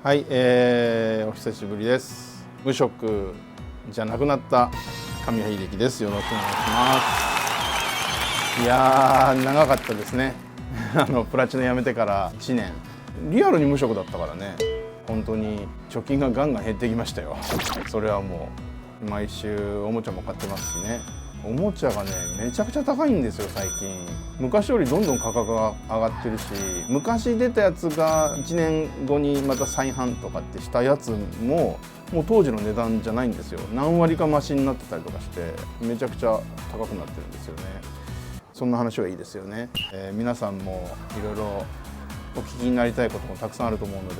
はい、お久しぶりです。無職じゃなくなった神谷秀樹です。よろしくお願いします。いやー、長かったですね。プラチナ辞めてから1年。リアルに無職だったからね。本当に貯金がガンガン減ってきましたよ。それはもう毎週おもちゃも買ってますしね。おもちゃがねめちゃくちゃ高いんですよ最近。昔よりどんどん価格が上がってるし、昔出たやつが1年後にまた再販とかってしたやつももう当時の値段じゃないんですよ。何割かマシになってたりとかしてめちゃくちゃ高くなってるんですよね。そんな話はいいですよね。皆さんもいろいろお聞きになりたいこともたくさんあると思うので、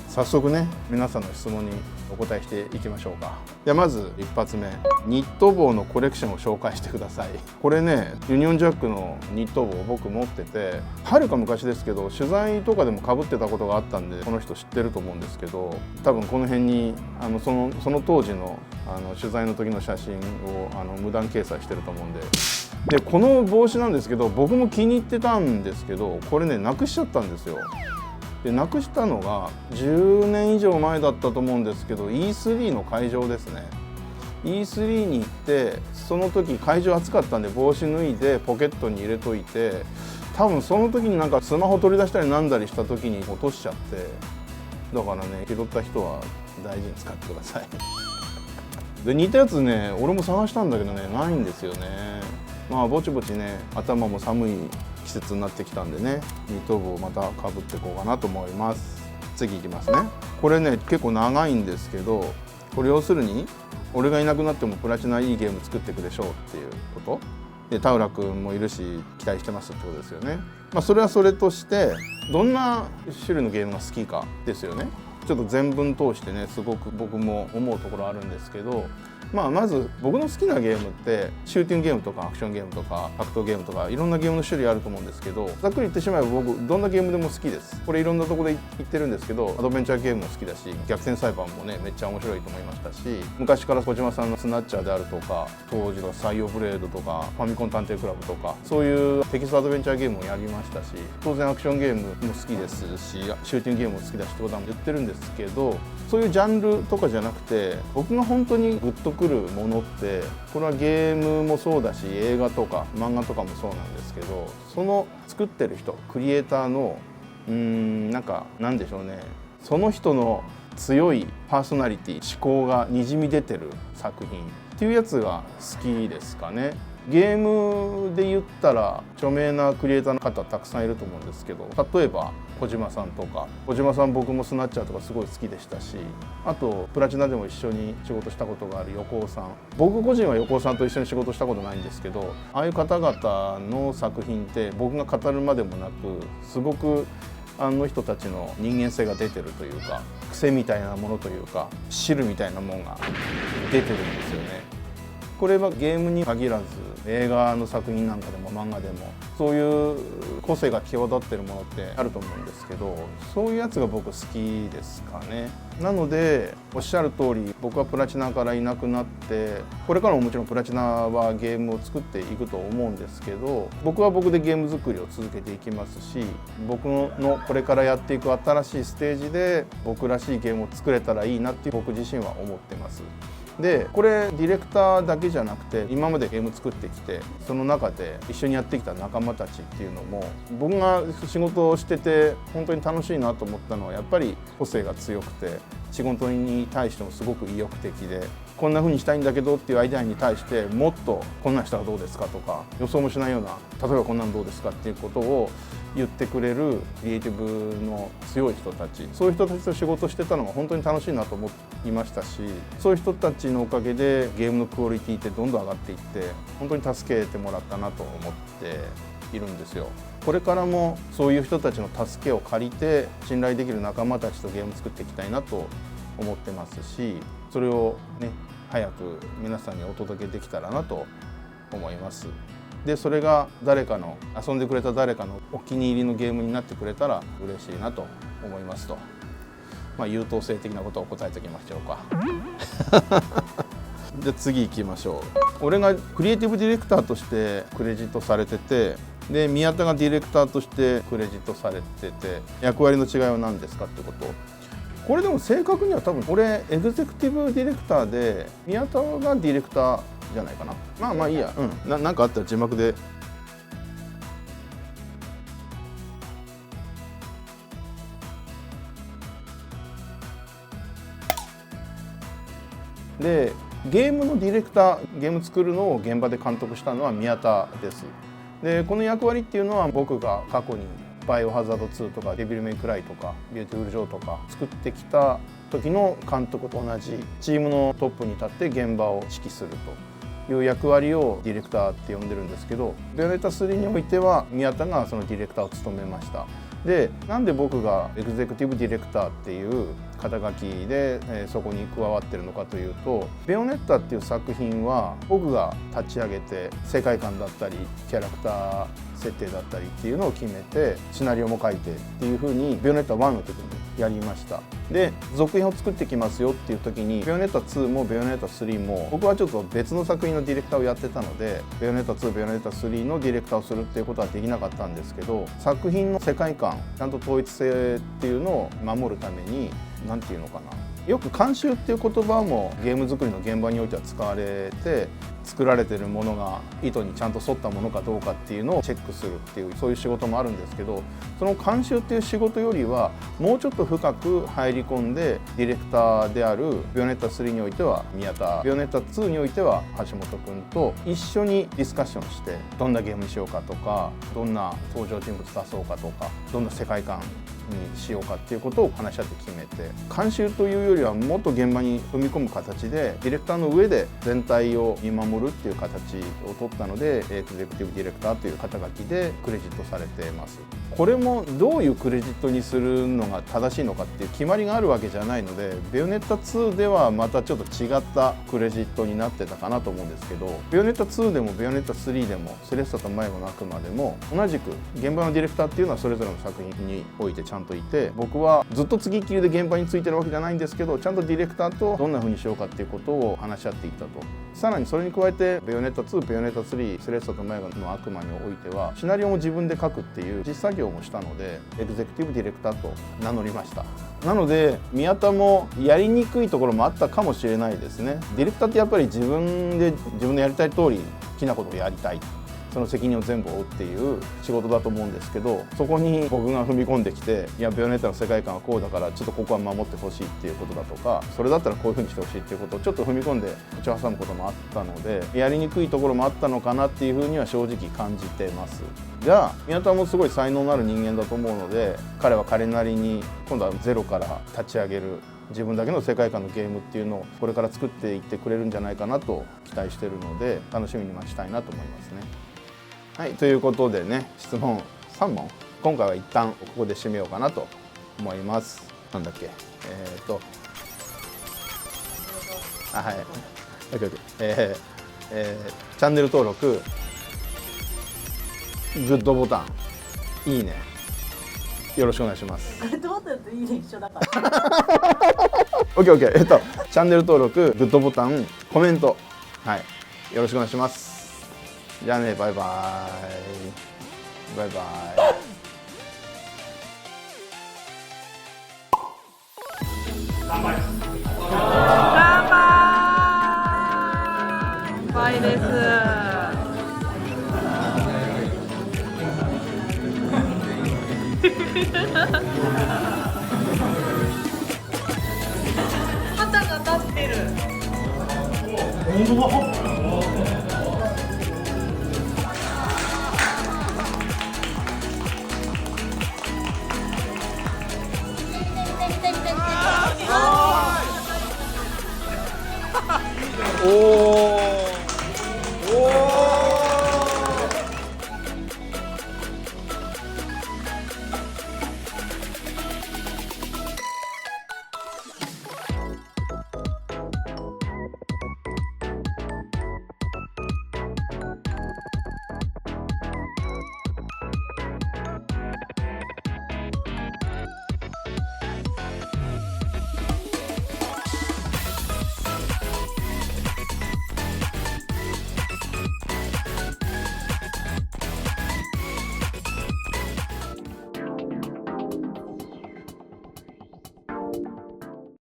早速ね皆さんの質問にお答えしていきましょうか。ではまず一発目、ニット帽のコレクションを紹介してください。これねユニオンジャックのニット帽を僕持ってて、はるか昔ですけど取材とかでもかぶってたことがあったんでこの人知ってると思うんですけど、多分この辺にその当時の取材の時の写真を無断掲載してると思うんで。でこの帽子なんですけど僕も気に入ってたんですけど、これねなくしちゃったんですよ。でなくしたのが10年以上前だったと思うんですけど E3 の会場ですね。 E3 に行ってその時会場暑かったんで帽子脱いでポケットに入れといて、多分その時になんかスマホ取り出したりなんだりした時に落としちゃって、だからね拾った人は大事に使ってください。で似たやつね俺も探したんだけどねないんですよね。まあぼちぼちね頭も寒い季節になってきたんでね、ニット帽をまたかぶっていこうかなと思います。次いきますね。これね結構長いんですけど、これ要するに俺がいなくなってもプラチナいいゲーム作っていくでしょうっていうことで、田浦君もいるし期待してますってことですよね。まあそれはそれとしてどんな種類のゲームが好きかですよね。ちょっと全文通してねすごく僕も思うところあるんですけど、まず僕の好きなゲームってシューティングゲームとかアクションゲームとか格闘ゲームとかいろんなゲームの種類あると思うんですけど、ざっくり言ってしまえば僕どんなゲームでも好きです。これいろんなところで言ってるんですけど、アドベンチャーゲームも好きだし逆転裁判もねめっちゃ面白いと思いましたし、昔から小島さんのスナッチャーであるとか当時のサイオブレードとかファミコン探偵クラブとかそういうテキストアドベンチャーゲームをやりましたし、当然アクションゲームも好きですしシューティングゲームも好きだしってことは言ってるんですけど、そういうジャンルとかじゃなくて僕が本当にグッとくるものって、これはゲームもそうだし映画とか漫画とかもそうなんですけど、その作ってる人クリエイターのなんでしょうね、その人の強いパーソナリティ思考がにじみ出てる作品っていうやつが好きですかね。ゲームで言ったら著名なクリエイターの方たくさんいると思うんですけど、例えば小島さんとか、小島さん僕もスナッチャーとかすごい好きでしたし、あとプラチナでも一緒に仕事したことがある横尾さん、僕個人は横尾さんと一緒に仕事したことないんですけど、ああいう方々の作品って僕が語るまでもなくすごくあの人たちの人間性が出てるというか、癖みたいなものというか汁みたいなものが出てるんですよね。これはゲームに限らず映画の作品なんかでも漫画でもそういう個性が際立ってるものってあると思うんですけど、そういうやつが僕好きですかね。なのでおっしゃる通り僕はプラチナからいなくなって、これからももちろんプラチナはゲームを作っていくと思うんですけど、僕は僕でゲーム作りを続けていきますし、僕のこれからやっていく新しいステージで僕らしいゲームを作れたらいいなって僕自身は思ってます。でこれディレクターだけじゃなくて今までゲーム作ってきてその中で一緒にやってきた仲間たちっていうのも、僕が仕事をしてて本当に楽しいなと思ったのはやっぱり個性が強くて仕事に対してもすごく意欲的で、こんな風にしたいんだけどっていうアイデアに対してもっとこんなんしたらどうですかとか予想もしないような例えばこんなんどうですかっていうことを言ってくれるクリエイティブの強い人たち、そういう人たちと仕事してたのが本当に楽しいなと思いましたし、そういう人たちのおかげでゲームのクオリティってどんどん上がっていって本当に助けてもらったなと思っているんですよ。これからもそういう人たちの助けを借りて信頼できる仲間たちとゲーム作っていきたいなと思ってますし、それをね早く皆さんにお届けできたらなと思います。でそれが誰かの遊んでくれた誰かのお気に入りのゲームになってくれたら嬉しいなと思いますと、優等生的なことを答えておきましょうか。じゃあ次行きましょう。俺がクリエイティブディレクターとしてクレジットされてて、で宮田がディレクターとしてクレジットされてて役割の違いは何ですかってこと。これでも正確には多分俺エグゼクティブディレクターで宮田がディレクターじゃないかな。まあまあいいや、なんかあったら字幕で。でゲームのディレクター、ゲーム作るのを現場で監督したのは宮田です。でこの役割っていうのは僕が過去にバイオハザード2とかデビルメイクライとかビューティフルジョーとか作ってきた時の監督と同じチームのトップに立って現場を指揮するという役割をディレクターって呼んでるんですけど、ベヨネッタ3においては宮田がそのディレクターを務めました。でなんで僕がエグゼクティブディレクターっていう肩書きで、そこに加わってるのかというと、ベヨネッタっていう作品は僕が立ち上げて世界観だったりキャラクター設定だったりっていうのを決めてシナリオも書いてっていう風にベヨネッタ1の時にやりました。で続編を作ってきますよっていう時にベヨネッタ2もベヨネッタ3も僕はちょっと別の作品のディレクターをやってたのでベヨネッタ2ベヨネッタ3のディレクターをするっていうことはできなかったんですけど、作品の世界観ちゃんと統一性っていうのを守るために何て言うのかな、よく監修っていう言葉もゲーム作りの現場においては使われて、作られてるものが意図にちゃんと沿ったものかどうかっていうのをチェックするっていうそういう仕事もあるんですけど、その監修っていう仕事よりはもうちょっと深く入り込んでディレクターであるベヨネッタ3においては宮田、ベヨネッタ2においては橋本君と一緒にディスカッションしてどんなゲームにしようかとか、どんな登場人物出そうかとか、どんな世界観にしようかっていうことを話し合って決めて、監修というよりはもっと現場に踏み込む形でディレクターの上で全体を見守るっていう形を取ったのでエグゼクティブディレクターという肩書きでクレジットされています。これもどういうクレジットにするのが正しいのかっていう決まりがあるわけじゃないので、ベヨネッタ2ではまたちょっと違ったクレジットになってたかなと思うんですけど、ベヨネッタ2でもベヨネッタ3でもセレッサと迷子の悪魔でも同じく現場のディレクターっていうのはそれぞれの作品においてちゃんといて、僕はずっと継ぎっきりで現場についてるわけじゃないんですけど、ちゃんとディレクターとどんな風にしようかっていうことを話し合っていったと。さらにそれに加えてベヨネッタ2、ベヨネッタ3、セレッサと迷子の悪魔においてはシナリオも自分で書くっていう実作業もしたのでエグゼクティブディレクターと名乗りました。なので宮田もやりにくいところもあったかもしれないですね。ディレクターってやっぱり自分のやりたい通り好きなことをやりたい、その責任を全部負うっていう仕事だと思うんですけど、そこに僕が踏み込んできて、いやベヨネッタの世界観はこうだからちょっとここは守ってほしいっていうことだとか、それだったらこういうふうにしてほしいっていうことをちょっと踏み込んで口を挟むこともあったので、やりにくいところもあったのかなっていうふうには正直感じてます。が宮田もすごい才能のある人間だと思うので、彼は彼なりに今度はゼロから立ち上げる自分だけの世界観のゲームっていうのをこれから作っていってくれるんじゃないかなと期待しているので、楽しみに待ちたいなと思いますね。はい、ということでね、質問3問今回は一旦ここで締めようかなと思います。なんだっけ、はい、チャンネル登録、グッドボタン、いいね、よろしくお願いします。グッドボタンといいね一緒だから。オッケーオッケー。チャンネル登録、グッドボタン、コメント、はい、よろしくお願いします。じゃあね、バイバイ。バイバイ。乾杯。乾杯です。肩が立ってる。